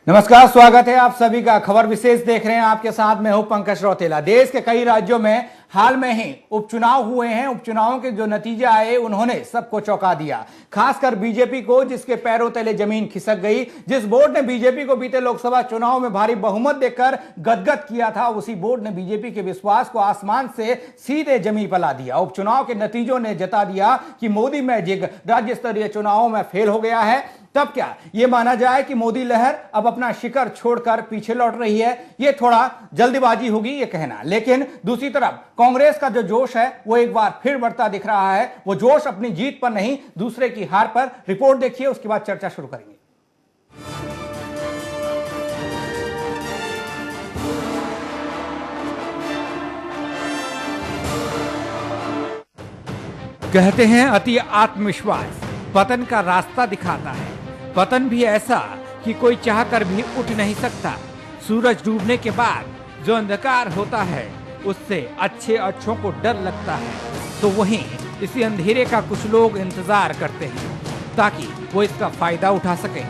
नमस्कार, स्वागत है आप सभी का। खबर विशेष देख रहे हैं, आपके साथ मैं हूं पंकज रौतेला। देश के कई राज्यों में हाल में ही उपचुनाव हुए हैं। उपचुनावों के जो नतीजे आए उन्होंने सबको चौंका दिया, खासकर बीजेपी को, जिसके पैरों तले जमीन खिसक गई। जिस बोर्ड ने बीजेपी को बीते लोकसभा चुनाव में भारी बहुमत देकर गदगद किया था, उसी बोर्ड ने बीजेपी के विश्वास को आसमान से सीधे जमीन पर ला दिया। उपचुनाव के नतीजों ने जता दिया कि मोदी मैजिक राज्य स्तरीय चुनावों में फेल हो गया है। तब क्या यह माना जाए कि मोदी लहर अब अपना शिखर छोड़कर पीछे लौट रही है? यह थोड़ा जल्दबाजी होगी यह कहना, लेकिन दूसरी तरफ कांग्रेस का जो जोश है वो एक बार फिर बढ़ता दिख रहा है। वो जोश अपनी जीत पर नहीं, दूसरे की हार पर। रिपोर्ट देखिए, उसके बाद चर्चा शुरू करेंगे। कहते हैं अति आत्मविश्वास पतन का रास्ता दिखाता है। पतन भी ऐसा कि कोई चाहकर भी उठ नहीं सकता। सूरज डूबने के बाद जो अंधकार होता है उससे अच्छों को डर लगता है, तो वहीं इसी अंधेरे का कुछ लोग इंतजार करते हैं ताकि वो इसका फायदा उठा सकें।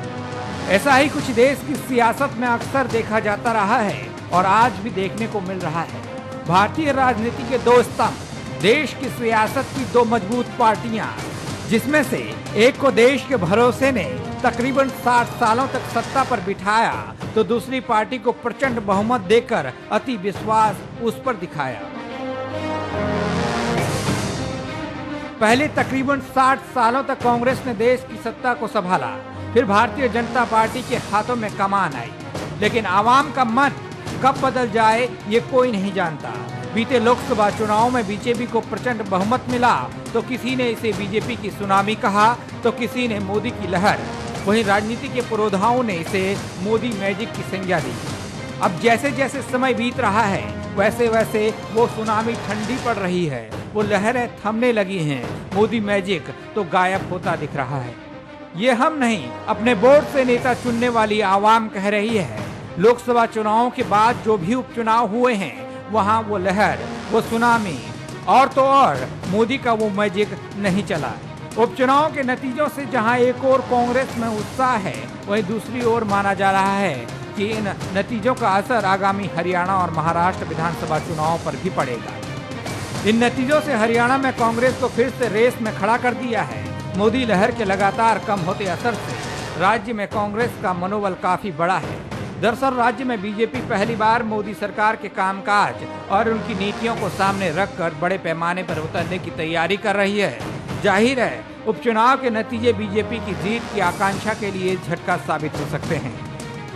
ऐसा ही कुछ देश की सियासत में अक्सर देखा जाता रहा है और आज भी देखने को मिल रहा है। भारतीय राजनीति के दो स्तंभ, देश की सियासत की दो मजबूत पार्टियां, जिसमें से एक को देश के भरोसे ने तकरीबन 60 सालों तक सत्ता पर बिठाया, तो दूसरी पार्टी को प्रचंड बहुमत देकर अति विश्वास उस पर दिखाया। पहले तकरीबन 60 सालों तक कांग्रेस ने देश की सत्ता को संभाला, फिर भारतीय जनता पार्टी के हाथों में कमान आई। लेकिन आवाम का मन कब बदल जाए ये कोई नहीं जानता। बीते लोकसभा चुनाव में बीजेपी को प्रचंड बहुमत मिला, तो किसी ने इसे बीजेपी की सुनामी कहा, तो किसी ने मोदी की लहर। वहीं राजनीति के पुरोधाओं ने इसे मोदी मैजिक की संज्ञा दी। अब जैसे जैसे समय बीत रहा है वैसे वैसे वो सुनामी ठंडी पड़ रही है, वो लहरें थमने लगी हैं। मोदी मैजिक तो गायब होता दिख रहा है। ये हम नहीं, अपने बोर्ड से नेता चुनने वाली आवाम कह रही है। लोकसभा चुनावों के बाद जो भी उपचुनाव हुए हैं वहां वो लहर, वो सुनामी और तो और मोदी का वो मैजिक नहीं चला। उपचुनाव के नतीजों से जहां एक ओर कांग्रेस में उत्साह है, वहीं दूसरी ओर माना जा रहा है कि इन नतीजों का असर आगामी हरियाणा और महाराष्ट्र विधानसभा चुनाव पर भी पड़ेगा। इन नतीजों से हरियाणा में कांग्रेस को फिर से रेस में खड़ा कर दिया है। मोदी लहर के लगातार कम होते असर से राज्य में कांग्रेस का मनोबल काफी बड़ा है। दरअसल राज्य में बीजेपी पहली बार मोदी सरकार के कामकाज और उनकी नीतियों को सामने रखकर बड़े पैमाने पर उतरने की तैयारी कर रही है। जाहिर है उपचुनाव के नतीजे बीजेपी की जीत की आकांक्षा के लिए झटका साबित हो सकते हैं।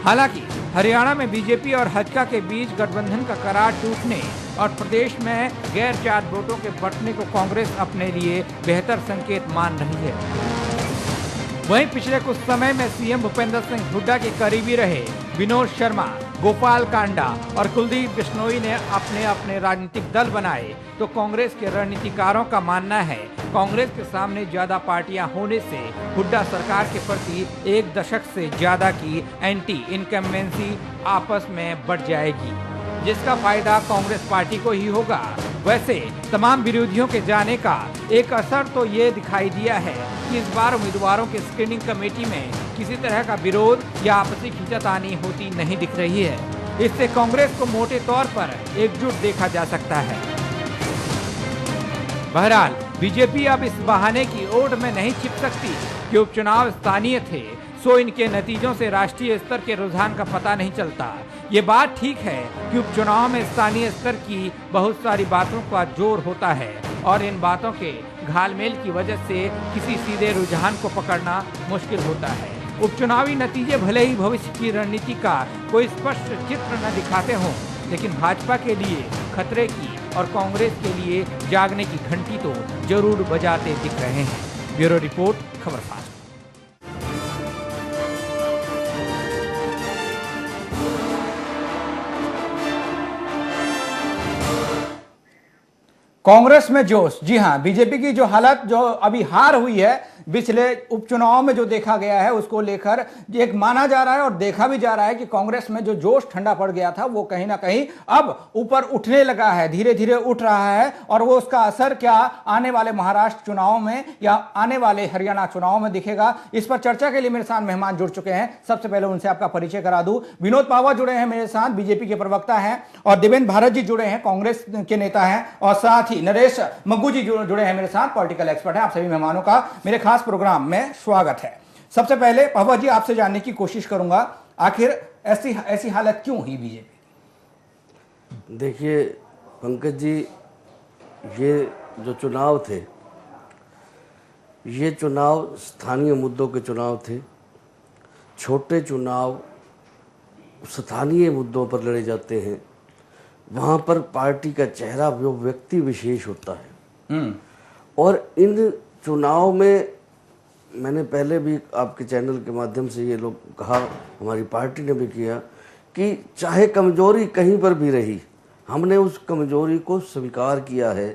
हालांकि हरियाणा में बीजेपी और भाजपा के बीच गठबंधन का करार टूटने और प्रदेश में गैर जात वोटों के बंटने को कांग्रेस अपने लिए बेहतर संकेत मान रही है। वहीं पिछले कुछ समय में सीएम भूपेंद्र सिंह हुड्डा के करीबी रहे विनोद शर्मा, गोपाल कांडा और कुलदीप बिश्नोई ने अपने अपने राजनीतिक दल बनाए, तो कांग्रेस के रणनीतिकारों का मानना है कांग्रेस के सामने ज्यादा पार्टियां होने से हुड्डा सरकार के प्रति एक दशक से ज्यादा की एंटी इनकम्बेंसी आपस में बढ़ जाएगी, जिसका फायदा कांग्रेस पार्टी को ही होगा। वैसे तमाम विरोधियों के जाने का एक असर तो ये दिखाई दिया है कि इस बार उम्मीदवारों के स्क्रीनिंग कमेटी में किसी तरह का विरोध या आपसी खींचातानी होती नहीं दिख रही है। इससे कांग्रेस को मोटे तौर पर एकजुट देखा जा सकता है। बहरहाल बीजेपी अब इस बहाने की ओट में नहीं छिप सकती कि उपचुनाव स्थानीय थे, सो इनके नतीजों से राष्ट्रीय स्तर के रुझान का पता नहीं चलता। ये बात ठीक है कि उपचुनाव में स्थानीय स्तर की बहुत सारी बातों का जोर होता है और इन बातों के घालमेल की वजह से किसी सीधे रुझान को पकड़ना मुश्किल होता है। उपचुनावी नतीजे भले ही भविष्य की रणनीति का कोई स्पष्ट चित्र न दिखाते हों, लेकिन भाजपा के लिए खतरे की और कांग्रेस के लिए जागने की घंटी तो जरूर बजाते दिख रहे हैं। Bureau report, खबरसाज। कांग्रेस में जोश, जी हां, बीजेपी की जो हालत, जो अभी हार हुई है, पिछले उपचुनाव में जो देखा गया है उसको लेकर एक माना जा रहा है और देखा भी जा रहा है कि कांग्रेस में जो जोश ठंडा पड़ गया था वो कहीं ना कहीं अब ऊपर उठने लगा है, धीरे धीरे उठ रहा है। और वो उसका असर क्या आने वाले महाराष्ट्र चुनाव में या आने वाले हरियाणा चुनाव में दिखेगा, इस पर चर्चा के लिए मेरे साथ मेहमान जुड़ चुके हैं। सबसे पहले उनसे आपका परिचय करा दूं। विनोद पावा जुड़े हैं मेरे साथ, बीजेपी के प्रवक्ता हैं, और देवेंद्र भारत जी जुड़े हैं, कांग्रेस के नेता हैं, और साथ ही नरेश मग्गू जी जुड़े हैं मेरे साथ, पॉलिटिकल एक्सपर्ट है। आप सभी मेहमानों का मेरे खास प्रोग्राम में स्वागत है। सबसे पहले पावा जी आपसे जानने की कोशिश करूंगा, आखिर ऐसी हालत क्यों हुई बीजेपी? देखिए पंकज जी, ये जो चुनाव थे, ये चुनाव स्थानीय मुद्दों के चुनाव थे। छोटे चुनाव स्थानीय मुद्दों पर लड़े जाते हैं, वहाँ पर पार्टी का चेहरा वो व्यक्ति विशेष होता है। और इन चुनाव में मैंने पहले भी आपके चैनल के माध्यम से ये लोग कहा, हमारी पार्टी ने भी किया, कि चाहे कमजोरी कहीं पर भी रही, हमने उस कमजोरी को स्वीकार किया है,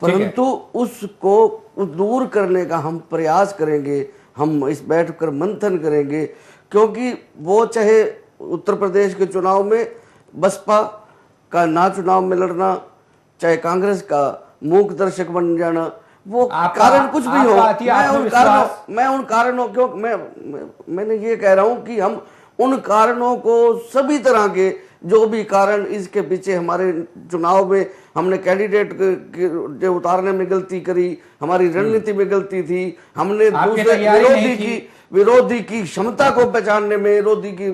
परंतु उसको दूर करने का हम प्रयास करेंगे। हम इस बैठकर मंथन करेंगे, क्योंकि वो चाहे उत्तर प्रदेश के चुनाव में बसपा का ना चुनाव में लड़ना, चाहे कांग्रेस का मूक दर्शक बन जाना, वो कारण कुछ भी हो, मैं उन कारणों क्यों मैंने ये कह रहा हूं कि हम उन कारणों को, सभी तरह के जो भी कारण इसके पीछे हमारे चुनाव में हमने कैंडिडेट के उतारने में गलती करी, हमारी रणनीति में गलती थी, हमने दूसरे विरोधी की क्षमता को पहचानने में, विरोधी की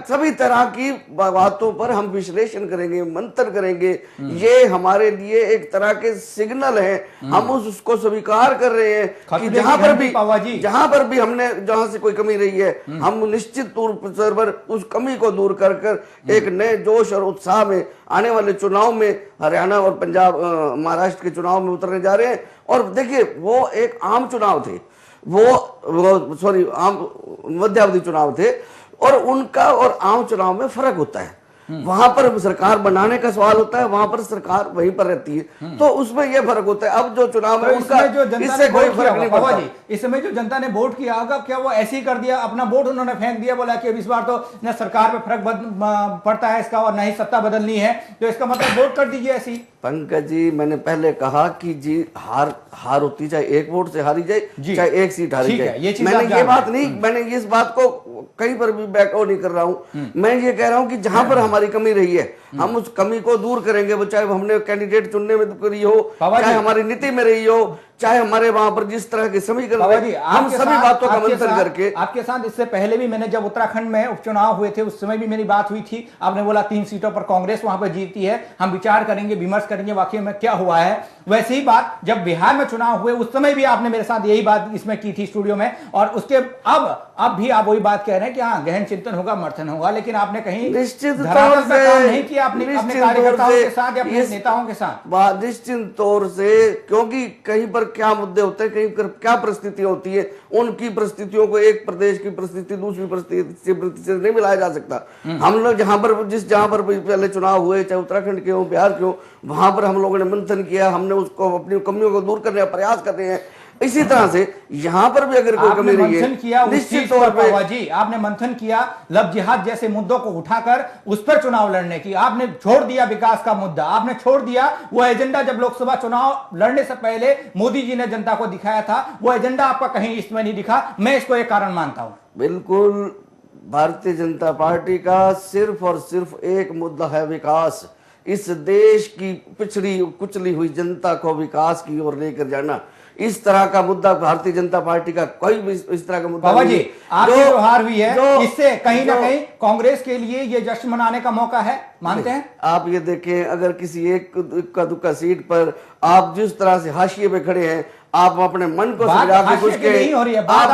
सभी तरह की बातों पर हम विश्लेषण करेंगे, मंथन करेंगे। ये हमारे लिए एक तरह के सिग्नल है, हम उसको स्वीकार कर रहे हैं कि जहां पर भी हमने जहां से कोई कमी रही है, हम निश्चित तौर पर उस कमी को दूर कर एक नए जोश और उत्साह में आने वाले चुनाव में, हरियाणा और पंजाब महाराष्ट्र के चुनाव में उतरने जा रहे हैं। और देखिए, वो एक आम चुनाव थे, वो सॉरी आम मध्यावधि चुनाव थे, और उनका और आम चुनाव में फर्क होता है। वहां पर सरकार बनाने का सवाल होता है, वहां पर सरकार वहीं पर रहती है, तो उसमें यह फर्क होता है। अब जो चुनाव है उनका इससे कोई फर्क नहीं पड़ता। इस समय जो जनता ने वोट किया होगा, क्या वो ऐसे ही कर दिया, अपना वोट उन्होंने फेंक दिया, बोला कि अब इस बार तो न सरकार पे फर्क पड़ता है इसका और न ही सत्ता बदलनी है, तो इसका मतलब वोट कर दीजिए ऐसी? पंकज जी, मैंने पहले कहा कि जी हार होती, चाहे एक वोट से हारी जाए, चाहे एक सीट हारी जाए। मैंने ये बात नहीं, मैंने इस बात को कहीं पर भी बैकआउट नहीं कर रहा हूं। मैं ये कह रहा हूं कि जहां पर हमारी कमी रही है, हम उस कमी को दूर करेंगे। वो चाहे हमने कैंडिडेट चुनने में करी हो, चाहे हमारी नीति में रही हो, चाहे हमारे वहां पर जिस तरह के समीकरण, हम सभी बातों का मंथन करके। आपके साथ इससे पहले भी मैंने, जब उत्तराखंड में उपचुनाव हुए थे, उस समय भी मेरी बात हुई थी। आपने बोला 3 सीटों पर कांग्रेस वहां पर जीतती है, हम विचार करेंगे, विमर्श करेंगे वाकई में क्या हुआ है। वैसे ही बात जब बिहार में चुनाव हुए, उस समय भी आपने मेरे साथ यही बात इसमें की थी स्टूडियो में, और उसके अब भी आप वही बात कह रहे हैं कि हाँ, गहन चिंतन होगा, मंथन होगा, लेकिन आपने कहीं निश्चित तौर से काम नहीं किया अपने कार्यकर्ताओं के साथ या अपने नेताओं के साथ। निश्चित तौर से, क्योंकि कहीं पर क्या मुद्दे होते हैं, कहीं पर क्या परिस्थितियां होती है, उनकी परिस्थितियों को एक प्रदेश की परिस्थिति दूसरी परिस्थिति से नहीं मिलाया जा सकता। हम लोग जहां पर पहले चुनाव हुए, चाहे उत्तराखंड के हो, बिहार के हो, वहां पर हम लोगों ने मंथन किया, हमने उसको अपनी कमियों को दूर करने का प्रयास कर रहे हैं। इसी तरह से यहाँ पर भी अगर कोई कमी रही है, निश्चित तौर पर जी आपने मंथन किया, लव जिहाद जैसे मुद्दों को उठाकर उस पर चुनाव लड़ने की, आपने छोड़ दिया विकास का मुद्दा, आपने छोड़ दिया वो एजेंडा जब लोकसभा चुनाव लड़ने से पहले मोदी जी ने जनता को दिखाया था, वो एजेंडा आपका कहीं इसमें नहीं दिखा। मैं इसको एक कारण मानता हूं। बिल्कुल, भारतीय जनता पार्टी का सिर्फ और सिर्फ एक मुद्दा है, विकास। इस देश की पिछड़ी कुचली हुई जनता को विकास की ओर लेकर जाना, इस तरह का मुद्दा भारतीय जनता पार्टी का कोई भी इस तरह का मुद्दा नहीं। जी आपकी जो हार हुई है, इससे कहीं ना कहीं कांग्रेस के लिए ये जश्न मनाने का मौका है, मानते हैं आप? ये देखें, अगर किसी एक का दुक्का सीट पर आप जिस तरह से हाशिए पे खड़े हैं, आप अपने मन को समझा के कुछ के नहीं हो रही है, बात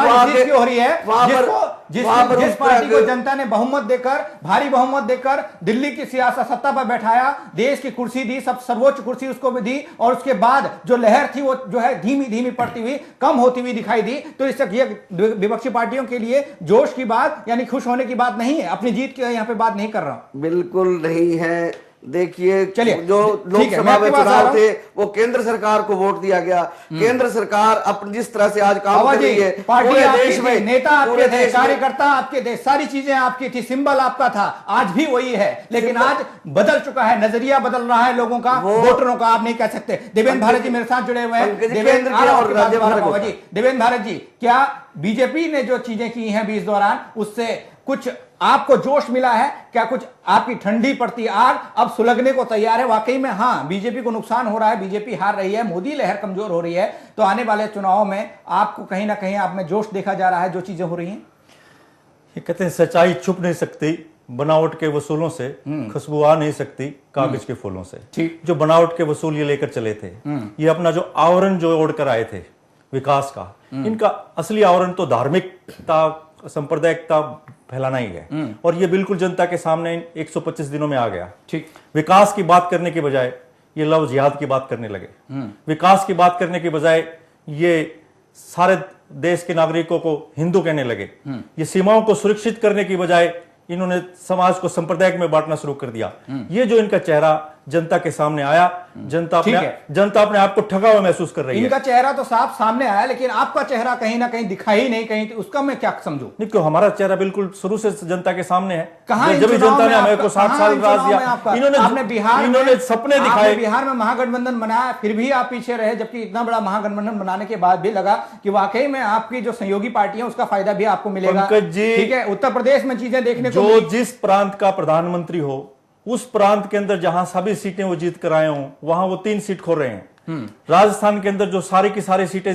हो रही है जिस पार्टी को जनता ने बहुमत देकर, भारी बहुमत देकर दिल्ली की सियासत सत्ता पर बैठाया, देश की कुर्सी दी, सब सर्वोच्च कुर्सी उसको भी दी, और उसके बाद जो लहर थी वो जो है धीमी धीमी पड़ती हुई, कम होती हुई दिखाई दी। तो इससे ये विपक्षी पार्टियों के लिए जोश की बात, यानी खुश होने की बात नहीं है। अपनी जीत की यहाँ पे बात नहीं कर रहा हूं। बिल्कुल नहीं है। देखिए चलिए, जो ठीक है, लोकसभा मैं आपके में पास आ रहा चुनाव हूं। थे वो केंद्र सरकार को वोट दिया गया। केंद्र सरकार अपनी जिस तरह से आज काम कर रही है, पार्टी पूरे आपकी देश थी, में, नेता आपके पूरे थे, देश में कार्यकर्ता आपके थे, सारी चीजें आपकी थी, सिंबल आपका था, आज भी वही है। लेकिन आज बदल चुका है, नजरिया बदल रहा है लोगों का, वोटरों का। आप नहीं कह सकते। देवेंद्र भारत जी मेरे साथ जुड़े हुए हैं। देवेंद्र भारत जी, क्या बीजेपी ने जो चीजें की हैं अभी इस दौरान, उससे कुछ आपको जोश मिला है क्या? कुछ आपकी ठंडी पड़ती आग अब सुलगने को तैयार है वाकई में? हाँ, बीजेपी को नुकसान हो रहा है, बीजेपी हार रही है, मोदी लहर कमजोर हो रही है, तो आने वाले चुनाव में आपको कहीं ना कहीं आप में जोश देखा जा रहा है जो चीजें हो रही हैं? ये कहते हैं सच्चाई छुप नहीं सकती, बनावट के वसूलों से खुशबू आ नहीं सकती कागज के फूलों से। ठीक। जो बनावट के वसूल ये लेकर चले थे, ये अपना जो आवरण जो ओढ़ कर आए थे विकास का, इनका असली आवरण तो धार्मिकता, सांप्रदायिकता फैलाना ही है। और ये बिल्कुल जनता के सामने 125 दिनों में आ गया। ठीक। विकास की बात करने के बजाय ये लव जिहाद की बात करने लगे। विकास की बात करने के बजाय ये सारे देश के नागरिकों को हिंदू कहने लगे। ये सीमाओं को सुरक्षित करने की बजाय इन्होंने समाज को संप्रदाय में बांटना शुरू कर दिया। ये जो इनका चेहरा जनता के सामने आया, जनता अपने आप को ठगा हुआ महसूस कर रही है। इनका चेहरा तो साफ सामने आया, लेकिन आपका चेहरा कहीं ना कहीं दिखा ही नहीं, कहीं उसका मैं क्या समझूं? नहीं, क्यों? हमारा चेहरा बिल्कुल शुरू से जनता के सामने है। कहां जब भी जनता ने हमें को 60 साल राज दिया, इन्होंने सपने दिखाए। बिहार में महागठबंधन बनाया, फिर भी आप पीछे रहे, जबकि इतना बड़ा महागठबंधन बनाने के बाद भी लगा कि वाकई में आपकी जो सहयोगी पार्टी है उसका फायदा भी आपको मिलेगा। ठीक है, उत्तर प्रदेश में चीजें देखने को जो जिस प्रांत का प्रधानमंत्री हो, उस प्रांत के अंदर जहां सभी सीटें वो जीत कर आए हों, वहां वो 3 सीट खो रहे हैं। राजस्थान के अंदर जो सारी की सारी सीटें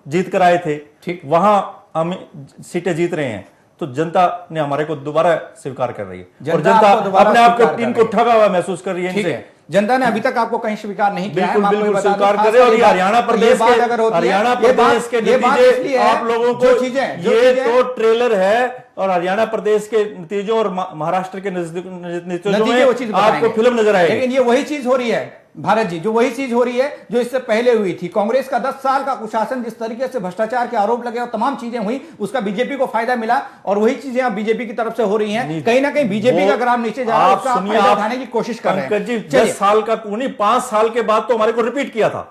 जीत कर आए थे, ठीक, वहां हम सीटें जीत रहे हैं। तो जनता ने हमारे को दोबारा स्वीकार कर रही है और जनता अपने आप को इनको ठगा हुआ महसूस कर रही है। इनसे जनता ने अभी तक आपको कहीं स्वीकार नहीं किया है। बिल्कुल स्वीकार करे। और हरियाणा प्रदेश के नतीजे आप लोगों को, ये तो ट्रेलर है और हरियाणा प्रदेश के नतीजों और महाराष्ट्र के नतीजों में आपको फिल्म नजर आएगी। लेकिन ये वही चीज हो रही है भारत जी, जो वही चीज हो रही है जो इससे पहले हुई थी। कांग्रेस का 10 साल का कुशासन, जिस तरीके से भ्रष्टाचार के आरोप लगे और तमाम चीजें हुई, उसका बीजेपी को फायदा मिला और वही चीजें अब बीजेपी की तरफ से हो रही हैं। कहीं ना कहीं बीजेपी का ग्राफ नीचे जा रहा है, उसका फायदा उठाने की कोशिश कर रहे हैं। 10 साल का उन्हीं 5 साल के बाद तो हमारे को रिपीट किया था।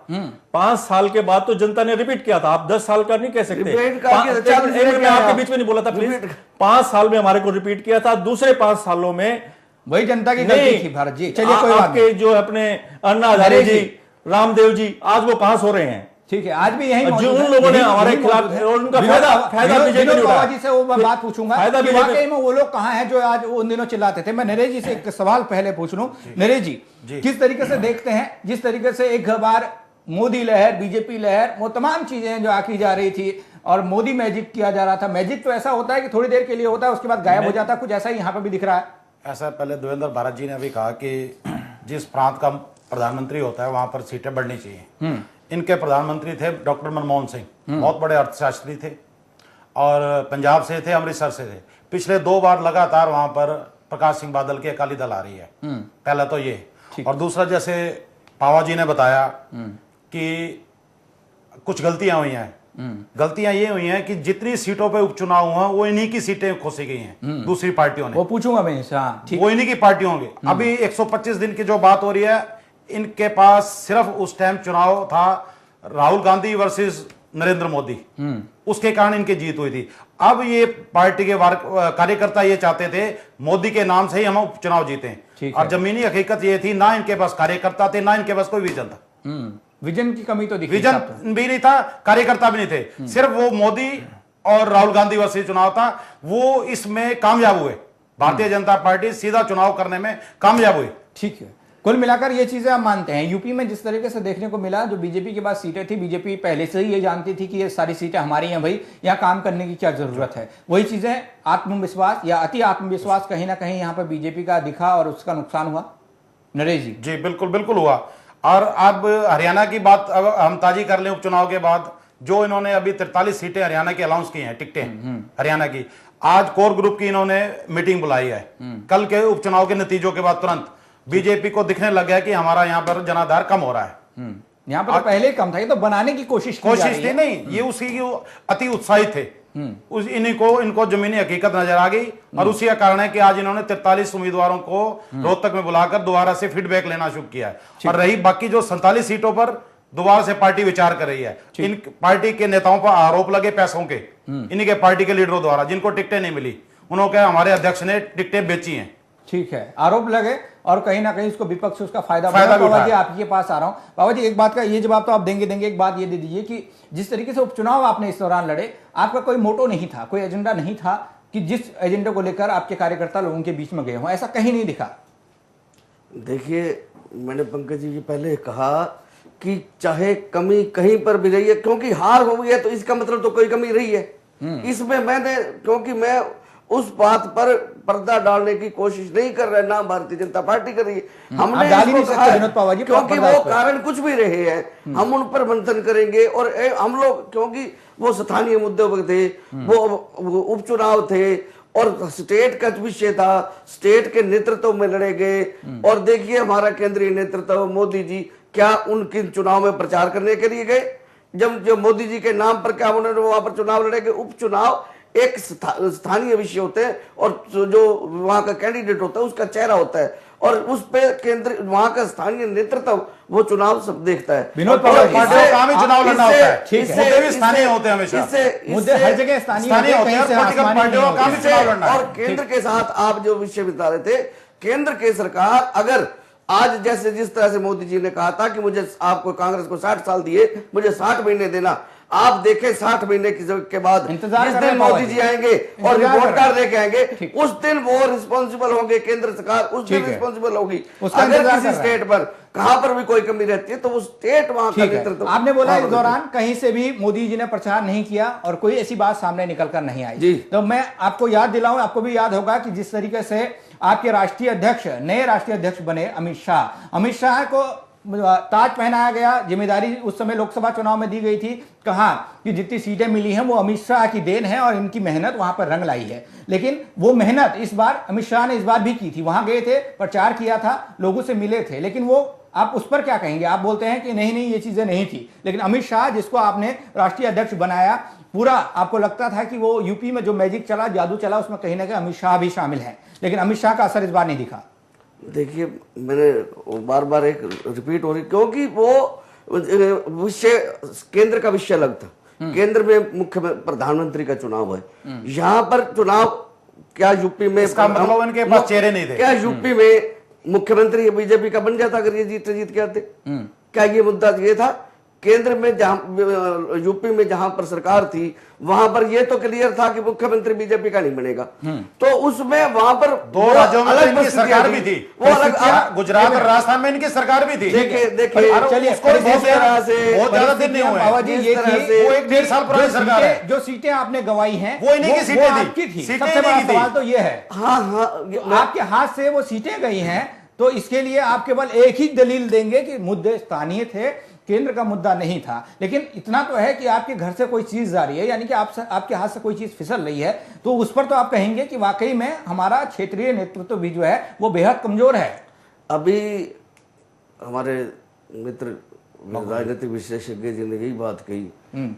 5 साल के बाद तो जनता ने रिपीट किया था। आप 10 साल का नहीं कह सकते। मैं आपके बीच में नहीं बोला था प्लीज। 5 साल में हमारे को रिपीट किया था। दूसरे 5 सालों में वही जनता की गलती थी भारत जी। चलिए कोई बात नहीं। जो अपने अन्ना हजारे जी, रामदेव जी, आज वो कहां सो रहे हैं? ठीक है, आज भी यही जो उन लोगों ने हमारे खिलाफ उनका फायदा बीजेपी ने उठाया। जी से वो मैं बात पूछूंगा कि वाकई में वो लोग कहां हैं जो आज उन दिनों चिल्लाते थे। मैं नरेश जी से एक सवाल पहले पूछ लूं। नरेश जी, किस तरीके से देखते हैं जिस तरीके से एक बार मोदी लहर, बीजेपी लहर, वो तमाम चीजें जो आकी जा रही थी और मोदी मैजिक किया जा रहा था। मैजिक तो ऐसा होता है कि थोड़ी देर के लिए होता है, उसके बाद गायब हो जाता है। कुछ ऐसा ही यहाँ पर भी दिख रहा है। ऐसा पहले देवेंद्र भारत जी ने अभी कहा कि जिस प्रांत का प्रधानमंत्री होता है वहां पर सीटें बढ़नी चाहिए। इनके प्रधानमंत्री थे डॉक्टर मनमोहन सिंह, बहुत बड़े अर्थशास्त्री थे और पंजाब से थे, अमृतसर से थे। पिछले 2 बार लगातार वहां पर प्रकाश सिंह बादल की अकाली दल आ रही है। पहला तो ये, और दूसरा जैसे पावा जी ने बताया कि कुछ गलतियां हुई हैं। गलतियां ये हुई हैं कि जितनी सीटों पे उपचुनाव हुआ वो इन्हीं की सीटें खोसी गई हैं दूसरी पार्टियों ने। वो पूछूंगा मैं, वो इन्हीं की पार्टियों होंगे। अभी 125 दिन की जो बात हो रही है, इनके पास सिर्फ उस टाइम चुनाव था राहुल गांधी वर्सेस नरेंद्र मोदी, उसके कारण इनकी जीत हुई थी। अब ये पार्टी के कार्यकर्ता ये चाहते थे मोदी के नाम से ही हम उपचुनाव जीते, और जमीनी हकीकत ये थी ना इनके पास कार्यकर्ता थे, ना इनके पास कोई विजन था। विजन की कमी तो दिखी, विजन भी नहीं था, कार्यकर्ता भी नहीं थे। सिर्फ वो मोदी और राहुल गांधी वर्सेस चुनाव था, वो इसमें कामयाब हुए। भारतीय जनता पार्टी सीधा चुनाव करने में कामयाब हुई। ठीक है, कुल मिलाकर ये चीजें आप मानते हैं। यूपी में जिस तरीके से देखने को मिला, जो बीजेपी के पास सीटें थी, बीजेपी पहले से ही ये जानती थी कि ये सारी सीटें हमारी हैं, भाई यहाँ काम करने की क्या जरूरत है। वही चीजें आत्मविश्वास या अति आत्मविश्वास कहीं ना कहीं यहाँ पर बीजेपी का दिखा और उसका नुकसान हुआ। नरेश जी? जी बिल्कुल बिल्कुल हुआ। और अब हरियाणा की बात अब हम ताजी कर लें, उपचुनाव के बाद जो इन्होंने अभी 43 सीटें हरियाणा की अनाउंस की हैं, टिकटें हरियाणा की, आज कोर ग्रुप की इन्होंने मीटिंग बुलाई है। कल के उपचुनाव के नतीजों के बाद तुरंत बीजेपी को दिखने लग गया कि हमारा यहाँ पर जनाधार कम हो रहा है। यहाँ पर तो पहले ही कम था, ये तो बनाने की कोशिश थी नहीं, ये उसी की अति उत्साहित थे उस इनको जमीनी हकीकत नजर आ गई और उसी का कारण है कि आज इन्होंने 43 उम्मीदवारों को रोहतक में बुलाकर दोबारा से फीडबैक लेना शुरू किया है। और रही बाकी जो 47 सीटों पर दोबारा से पार्टी विचार कर रही है। इन पार्टी के नेताओं पर आरोप लगे पैसों के, इन्हीं के पार्टी के लीडरों द्वारा, जिनको टिकटें नहीं मिली, उन्होंने कहा हमारे अध्यक्ष ने टिकटें बेची हैं। ठीक है, आरोप लगे और कहीं ना कहीं उसको विपक्ष उसका फायदा भी बाबा जी आपके पास आ रहा हूं। बाबा जी एक बात का ये जवाब तो आप देंगे, एक बात ये दे दीजिए कि जिस तरीके से उपचुनाव आपने इस दौरान लड़े, आपका कोई मोटो नहीं था, कोई एजेंडा नहीं था कि जिस एजेंडे को लेकर आपके कार्यकर्ता लोगों के बीच में गए हों, ऐसा कहीं नहीं दिखा। देखिए, मैंने पंकज जी पहले कहा कि चाहे कमी कहीं पर भी रही है, क्योंकि हार हो गई है तो इसका मतलब तो कोई कमी रही है इसमें। मैंने, क्योंकि मैं उस बात पर पर्दा डालने की कोशिश नहीं कर रहे, ना भारतीय जनता पार्टी कर रही है। हमने इसको कहा क्योंकि वो कारण कुछ भी रहे हैं, हम उन पर मंथन करेंगे। और हम लोग, क्योंकि वो स्थानीय मुद्दों पर थे, वो उपचुनाव थे और स्टेट का जब था, स्टेट के नेतृत्व में लड़े गए। और देखिए हमारा केंद्रीय नेतृत्व मोदी जी क्या उनके चुनाव में प्रचार करने के लिए गए, जब मोदी जी के नाम पर क्या उन्होंने वहां पर चुनाव लड़े गए। उपचुनाव एक स्थानीय विषय होते हैं और जो वहां का कैंडिडेट होता है उसका चेहरा होता है, और उस पे केंद्र वहां का स्थानीय नेतृत्व वो चुनाव सब देखता है। विनोद पाटिल काम ही चुनाव लड़ना होता है, मुद्दे भी स्थानीय होते हैं, हमेशा मुद्दे हर जगह स्थानीय होते हैं, पॉलिटिकल पार्टियों का काम ही चुनाव लड़ना है। और केंद्र के साथ आप जो विषय बता रहे थे, केंद्र की सरकार अगर आज जैसे जिस तरह से मोदी जी ने कहा था कि मुझे, आपको कांग्रेस को 60 साल दिए, मुझे 60 महीने देना, आप देखें 60 महीने के बाद जिस दिन मोदी जी आएंगे और रिपोर्ट कार्ड लेके आएंगे, उस दिन वो रिस्पॉन्सिबल होंगे, केंद्र सरकार उस दिन रिस्पॉन्सिबल होगी। अगर किसी स्टेट पर कहां पर भी कोई कमी रहती है तो वो स्टेट वहां का नेतृत्व। आपने बोला इस दौरान कहीं से भी मोदी जी ने प्रचार नहीं किया और कोई ऐसी बात सामने निकल कर नहीं आई। तो मैं आपको याद दिलाऊं, आपको भी याद होगा कि जिस तरीके से आपके राष्ट्रीय अध्यक्ष, नए राष्ट्रीय अध्यक्ष बने अमित शाह को ताज पहनाया गया, जिम्मेदारी उस समय लोकसभा चुनाव में दी गई थी, कहा कि जितनी सीटें मिली हैं वो अमित शाह की देन है और इनकी मेहनत वहां पर रंग लाई है। लेकिन वो मेहनत इस बार अमित शाह ने इस बार भी की थी, वहां गए थे, प्रचार किया था, लोगों से मिले थे, लेकिन वो आप उस पर क्या कहेंगे? आप बोलते हैं कि नहीं ये चीजें नहीं थी, लेकिन अमित शाह जिसको आपने राष्ट्रीय अध्यक्ष बनाया, पूरा आपको लगता था कि वो यूपी में जो मैजिक चला, जादू चला, उसमें कहीं ना कहीं अमित शाह भी शामिल है, लेकिन अमित शाह का असर इस बार नहीं दिखा। देखिए, मैंने बार बार एक रिपीट हो रही, क्योंकि वो विषय केंद्र का विषय अलग था। केंद्र में मुख्य प्रधानमंत्री का चुनाव है, यहाँ पर चुनाव क्या यूपी में, इसका मतलब उनके पास चेहरे नहीं थे। क्या यूपी में मुख्यमंत्री बीजेपी का बन जाता अगर ये जीत के आते? क्या ये मुद्दा ये था? केंद्र में जहां, यूपी में जहां पर सरकार थी वहां पर ये तो क्लियर था कि मुख्यमंत्री बीजेपी का नहीं बनेगा, तो उसमें वहां पर दो राज्यों में अलग इनकी सरकार भी थी, वो अलग, गुजरात और राजस्थान में इनकी सरकार भी थी। देखिए चलिए, बहुत ज्यादा दिन नहीं हुए, बाबा जी ये थी वो 1.5 साल पुरानी सरकार है। जो सीटें आपने गंवाई हैं वो इन्हीं की सीटें थी। सबसे बड़ा सवाल तो ये है, हाँ, आपके हाथ से वो सीटें गई हैं, तो इसके लिए आप केवल एक ही दलील देंगे कि मुद्दे स्थानीय थे, केंद्र का मुद्दा नहीं था। लेकिन इतना तो है कि आपके घर से कोई चीज जा रही है, यानी कि आपके हाथ से कोई चीज फिसल रही है, तो उस पर तो आप कहेंगे कि वाकई में हमारा क्षेत्रीय नेतृत्व भी जो है वो बेहद कमजोर है। अभी हमारे मित्र राजनीतिक विशेषज्ञ जी ने यही बात कही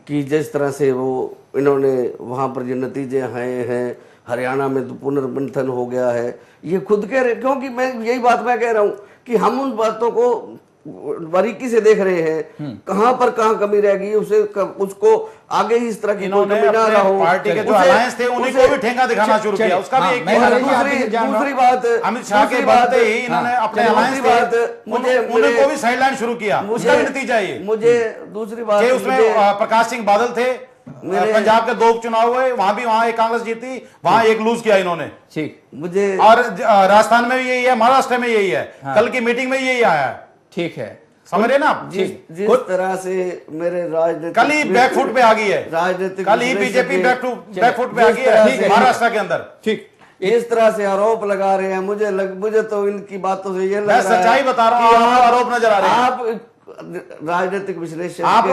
कि जिस तरह से वो इन्होंने वहां पर जो नतीजे आए हैं, हरियाणा में तो पुनर्मंथन हो गया है, ये खुद कह रहे, क्योंकि मैं यही बात मैं कह रहा हूं कि हम उन बातों को बारीकी से देख रहे हैं, कहां पर कहां कमी रह गई, उसको आगे इस तरह की कोई कमी ना रहो। पार्टी के जो अलायंस थे उन्हीं को भी ठेंगा दिखाना शुरू किया, उसका भी एक दूसरी बात अमित शाह के बढ़ते ही इन्होंने अपने अलायंस उन्हीं को भी साइडलाइन शुरू किया, उसका भी नतीजा ये। मुझे दूसरी बात, उसमें प्रकाश सिंह बादल थे, पंजाब के 2 उपचुनाव हुए, वहां एक कांग्रेस जीती, वहां एक लूज किया इन्होंने। ठीक, मुझे और राजस्थान में भी यही है, महाराष्ट्र में यही है, कल की मीटिंग में यही आया है। ठीक है, समझ रहे ना आप? जिस तरह से मेरे राजनीतिक, कल ही बैकफुट पे आ गई है, राजनीतिक कल ही बीजेपी बैकफुट पे आ गई है महाराष्ट्र के अंदर। ठीक, इस तरह से आरोप लगा रहे हैं, मुझे तो इनकी बातों से ये लग मैं रहा है, सच्चाई बता रहा हूँ, आरोप नजर आ रहे हैं। आप राजनीतिक विश्लेषण आप के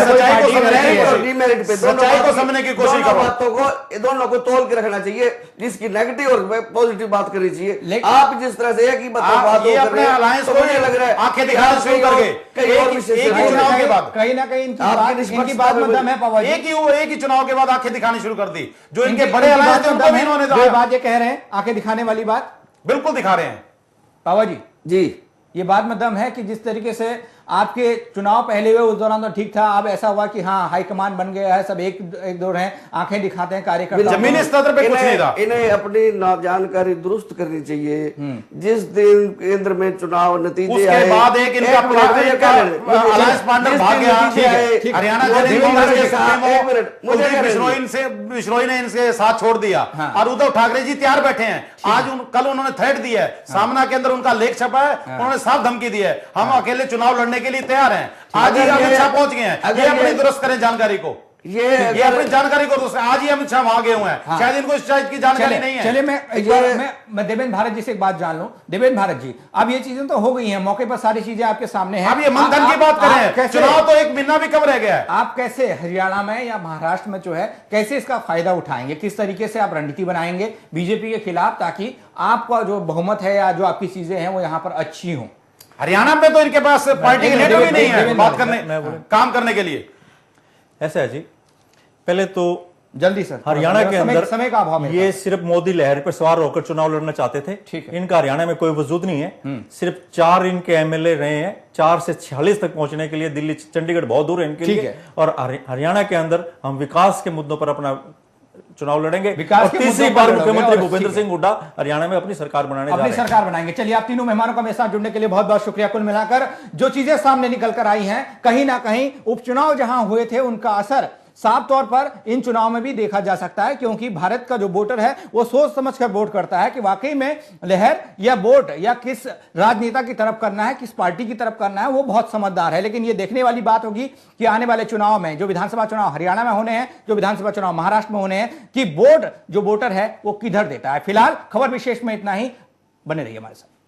सच्चाई को समझने की और डिमेरिट पे सच्चाई को समझने की कोशिश दोनों करो। बातों को दोनों को तोल के रखना चाहिए, जिसकी नेगेटिव और पॉजिटिव बात करनी चाहिए। लेकिन- आप जिस तरह से एक ही बात आप ये अपने अलायंस तो को मुझे लग रहा है आंखें दिखाना शुरू कर गए। कहीं और एक विशेष ही चुनाव के बाद कहीं ना कहीं इनकी आपकी बात निष्पक्षता में मतलब है पावा जी। एक ही चुनाव के बाद आंखें दिखानी शुरू कर दी। जो इनके इनकी- बड़े इनकी अलायंस बात थे उनको मतलब भी है, इन्होंने जो ये बात ये कह रहे हैं आंखें दिखाने वाली बात बिल्कुल दिखा रहे हैं। पावा जी, जी ये बात मतलब है कि जिस तरीके से आपके चुनाव पहले हुए उस दौरान तो ठीक था, अब ऐसा हुआ कि हाँ हाईकमान बन गया है, सब एक दो हैं, आंखें दिखाते हैं कार्यकर्ता। जमीनी स्तर पे कुछ नहीं था। इन्हें अपनी जानकारी दुरुस्त करनी चाहिए। जिस दिन केंद्र में चुनाव नतीजे उसके आए, बाद एक इनका अलायंस पार्टनर भाग गया। हरियाणा जनरल कांग्रेस के सुप्रीमो कुलदीप बिश्नोई ने इनसे साथ छोड़ दिया और उद्धव ठाकरे जी तैयार बैठे हैं। आज कल उन्होंने थ्रेट दिया है, सामना के अंदर उनका लेख छपा है, उन्होंने साफ धमकी दी है, हम अकेले चुनाव लड़ने के लिए तैयार हैं। आज ही अमित शाह पहुंच गए हैं। ये अपनी दुरुस्त करें जानकारी को, ये अपनी जानकारी को दुरुस्त। आज ही अमित शाह वहां गए हुए हैं, शायद इनको इस चीज की जानकारी नहीं है। चले मैं एक बार मैं देवेंद्र भारत जी से एक बात जान लूं। देवेंद्र भारत जी, अब ये चीजें तो हो गई हैं, मौके पर सारी चीजें आपके सामने हैं। अब ये मंथन की बात करें, चुनाव तो एक महीना भी कम रह गया है। आप कैसे हरियाणा में या महाराष्ट्र में जो है कैसे इसका फायदा उठाएंगे, किस तरीके से आप रणनीति बनाएंगे बीजेपी के खिलाफ, ताकि आपका जो बहुमत है या जो आपकी चीजें हैं वो यहां पर अच्छी हों? हरियाणा में तो इनके पास पार्टी के लीडर भी नहीं है बात करने, काम करने के लिए। ऐसा है जी, पहले तो जल्दी सर, हरियाणा के अंदर समय का अभाव है। ये सिर्फ मोदी लहर पर सवार होकर चुनाव लड़ना चाहते थे। ठीक है। इनका हरियाणा में कोई वजूद नहीं है। सिर्फ 4 इनके एमएलए रहे हैं। 4 से 46 तक पहुंचने के लिए दिल्ली चंडीगढ़ बहुत दूर है इनके ठीक लिए। है। और हरियाणा के अंदर हम विकास के मुद्दों पर अपना चुनाव लड़ेंगे। विकास और के तीसरी मुद्दों पर बार लड़ोगे मुख्यमंत्री और भूपेंद्र ठीक है। सिंह हुड्डा हरियाणा में अपनी सरकार बनाने जा अपनी रहे हैं। सरकार बनाएंगे। चलिए, आप तीनों मेहमानों का मेरे साथ जुड़ने के लिए बहुत बहुत शुक्रिया। कुल मिलाकर जो चीजें सामने निकल कर आई हैं, कहीं ना कहीं उपचुनाव जहां हुए थे उनका असर साफ तौर पर इन चुनाव में भी देखा जा सकता है, क्योंकि भारत का जो वोटर है वो सोच समझकर वोट करता है कि वाकई में लहर या वोट या किस राजनेता की तरफ करना है, किस पार्टी की तरफ करना है, वो बहुत समझदार है। लेकिन ये देखने वाली बात होगी कि आने वाले चुनाव में, जो विधानसभा चुनाव हरियाणा में होने हैं, जो विधानसभा चुनाव महाराष्ट्र में होने हैं, कि वोट जो वोटर है वो किधर देता है। फिलहाल खबर विशेष में इतना ही, बने रहिए हमारे साथ।